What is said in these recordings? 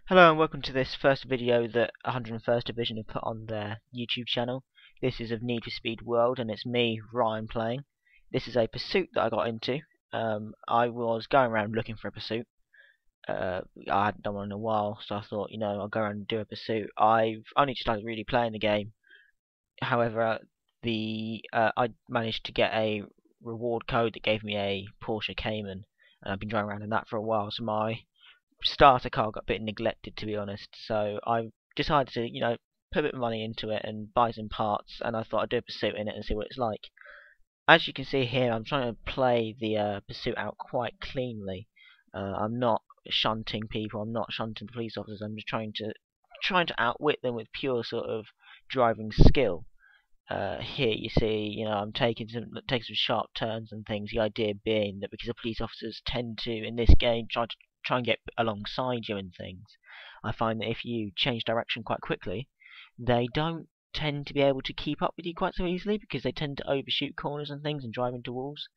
Hello and welcome to this first video that 101st Division have put on their YouTube channel. This is of Need for Speed World and it's me, Ryan, playing. This is a pursuit that I got into. I was going around looking for a pursuit. I hadn't done one in a while, so I thought, I'll go around and do a pursuit. I've only just started really playing the game. However, I managed to get a reward code that gave me a Porsche Cayman, and I've been driving around in that for a while, so my starter car got a bit neglected, to be honest. So I decided to, put a bit of money into it and buy some parts, and I thought I'd do a pursuit in it and see what it's like. As you can see here, I'm trying to play the pursuit out quite cleanly. I'm not shunting people. I'm not shunting the police officers. I'm just trying to outwit them with pure sort of driving skill. Here you see, I'm taking some sharp turns and things. The idea being that because the police officers tend to, in this game, try and get alongside you and things, I find that if you change direction quite quickly, they don't tend to be able to keep up with you quite so easily because they tend to overshoot corners and things and drive into walls.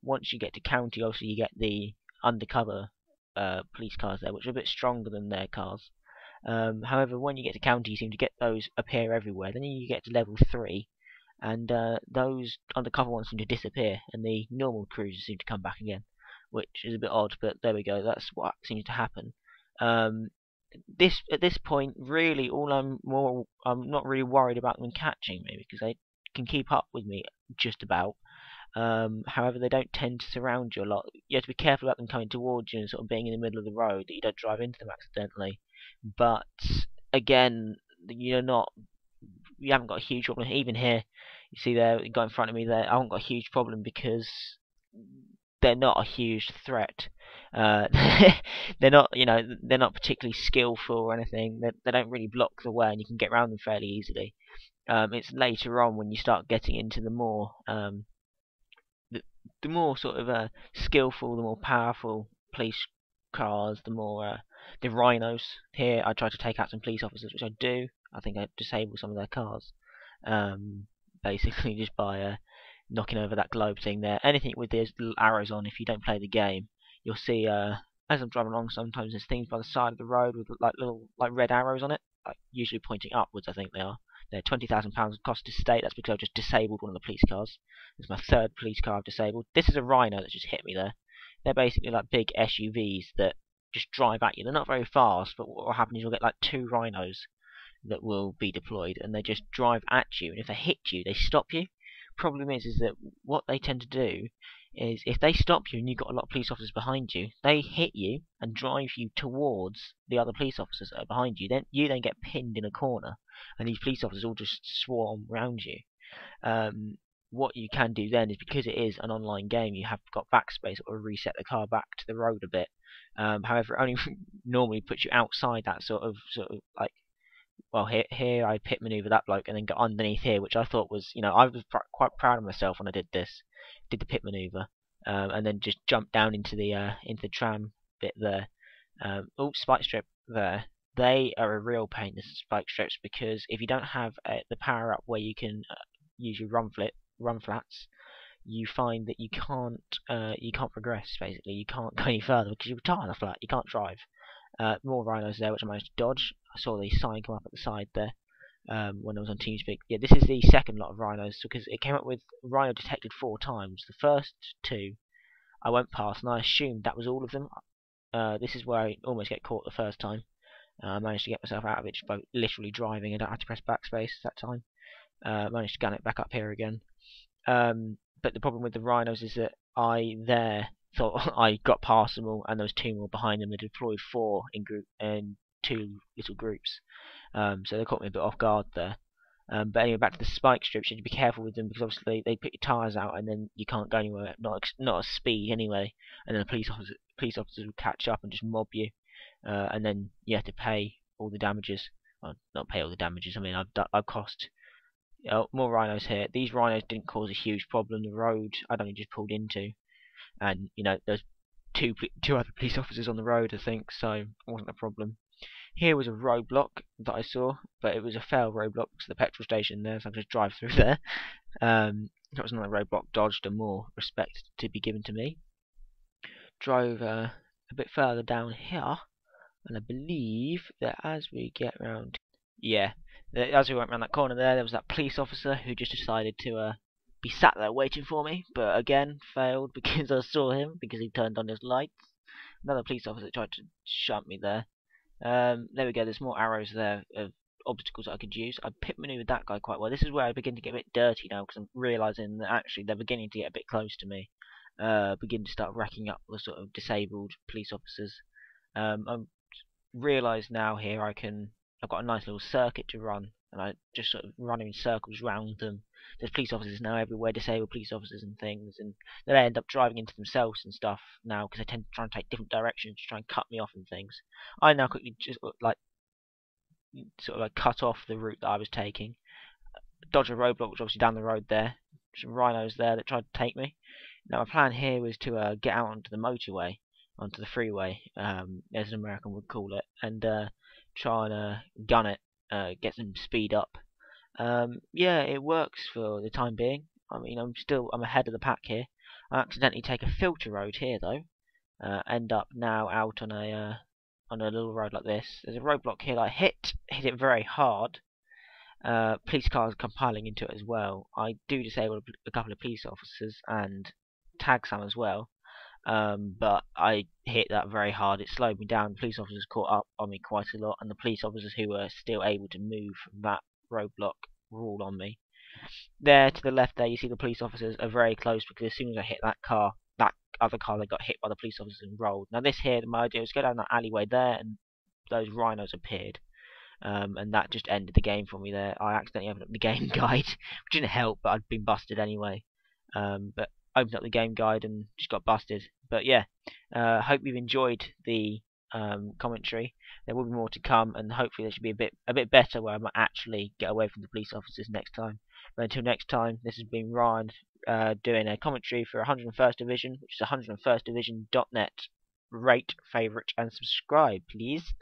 Once you get to county, obviously you get the undercover police cars there, which are a bit stronger than their cars. However, when you get to county, you seem to get those appear everywhere. Then you get to level 3, and those undercover ones seem to disappear, and the normal cruisers seem to come back again, which is a bit odd, but there we go. That's what seems to happen. At this point, really, I'm not really worried about them catching me because they can keep up with me just about. However, they don't tend to surround you a lot. You have to be careful about them coming towards you and sort of being in the middle of the road that you don't drive into them accidentally. But again, you haven't got a huge problem. Even here, you see there, the guy in front of me there, I haven't got a huge problem because they're not a huge threat. Uh, they're not, they're not particularly skillful or anything. They don't really block the way, and you can get around them fairly easily. It's later on when you start getting into the more the more sort of skillful, the more powerful police cars, the more the rhinos. Here, I try to take out some police officers, which I do. I think I disable some of their cars, basically just by knocking over that globe thing there. Anything with these little arrows on, if you don't play the game, you'll see as I'm driving along, sometimes there's things by the side of the road with little red arrows on it, usually pointing upwards. I think they are. They're £20,000 cost to state. That's because I've just disabled one of the police cars. It's my third police car I've disabled. This is a Rhino that just hit me there. They're basically like big SUVs that just drive at you. They're not very fast, but what will happen is you'll get like 2 Rhinos that will be deployed, and they just drive at you. And if they hit you, they stop you. Problem is that what they tend to do is if they stop you and you've got a lot of police officers behind you, they hit you and drive you towards the other police officers that are behind you. Then you get pinned in a corner, and these police officers all just swarm around you. What you can do then is, because it is an online game, you have got backspace or reset the car back to the road a bit. However, it only normally puts you outside that sort of like, well, here I pit maneuver that bloke and then got underneath here, which I thought was, I was quite proud of myself when I did this, did the pit maneuver, and then just jumped down into the tram bit there. Oh, spike strip there. They are a real pain, the spike strips, because if you don't have the power up where you can use your run flats, you find that you can't progress. Basically, you can't go any further because you're tired of flat. You can't drive. More rhinos there, which I managed to dodge. I saw the sign come up at the side there when I was on TeamSpeak. Yeah, this is the second lot of rhinos because it came up with rhino detected 4 times. The first 2 I went past, and I assumed that was all of them. This is where I almost get caught the first time. I managed to get myself out of it just by literally driving. I don't have to press backspace that time. Managed to gun it back up here again. But the problem with the rhinos is that I thought I got past them all, and there was 2 more behind them. They deployed 4 in 2 little groups, so they caught me a bit off guard there. But anyway, back to the spike strips. You have to be careful with them because obviously they put your tyres out, and then you can't go anywhere, not at speed anyway. And then the police officers will catch up and just mob you, and then you have to pay all the damages. Well, not pay all the damages. I mean, I've cost. More rhinos here. These rhinos didn't cause a huge problem. The road I'd only just pulled into, and there's two other police officers on the road, I think, so it wasn't a problem. Here was a roadblock that I saw, but it was a failed roadblock to the petrol station there, so I could just drive through there. That was another roadblock dodged, and more respect to be given to me. Drove a bit further down here, And I believe that as we get round, yeah, as we went round that corner there was that police officer who just decided to be sat there waiting for me, but again failed because I saw him because he turned on his lights. Another police officer tried to shut me there. There we go. There's more arrows there of obstacles that I could use. I pit maneuvered that guy quite well. This is where I begin to get a bit dirty now because I'm realizing that actually they're beginning to get a bit close to me. Begin to start racking up the sort of disabled police officers. I realise now here I've got a nice little circuit to run, and I just sort of run in circles round them. There's police officers now everywhere, disabled police officers and things, and they end up driving into themselves and stuff now because they tend to try and take different directions to try and cut me off and things. I now quickly just like sort of like cut off the route that I was taking, dodge a roadblock which was obviously down the road there. Some rhinos there that tried to take me. Now my plan here was to get out onto the motorway, onto the freeway, as an American would call it, and try and gun it, get some speed up. Yeah, it works for the time being. I mean, I'm ahead of the pack here. I accidentally take a filter road here though. End up now out on a little road like this. There's a roadblock here that I hit it very hard. Police cars come piling into it as well. I do disable a couple of police officers and tag some as well. But I hit that very hard. It slowed me down. The police officers caught up on me quite a lot, and the police officers who were still able to move from that roadblock were all on me. There to the left there, you see the police officers are very close because as soon as I hit that car, that other car that got hit by the police officers and rolled. Now this here, my idea was go down that alleyway there, and those rhinos appeared. And that just ended the game for me there. I accidentally opened up the game guide, which didn't help, but I'd been busted anyway. But opened up the game guide and just got busted. But yeah, hope you've enjoyed the commentary. There will be more to come, and hopefully there should be a bit better where I might actually get away from the police officers next time. But until next time, this has been Ryan doing a commentary for 101st Division, which is 101stdivision.net. Rate, favourite, and subscribe, please.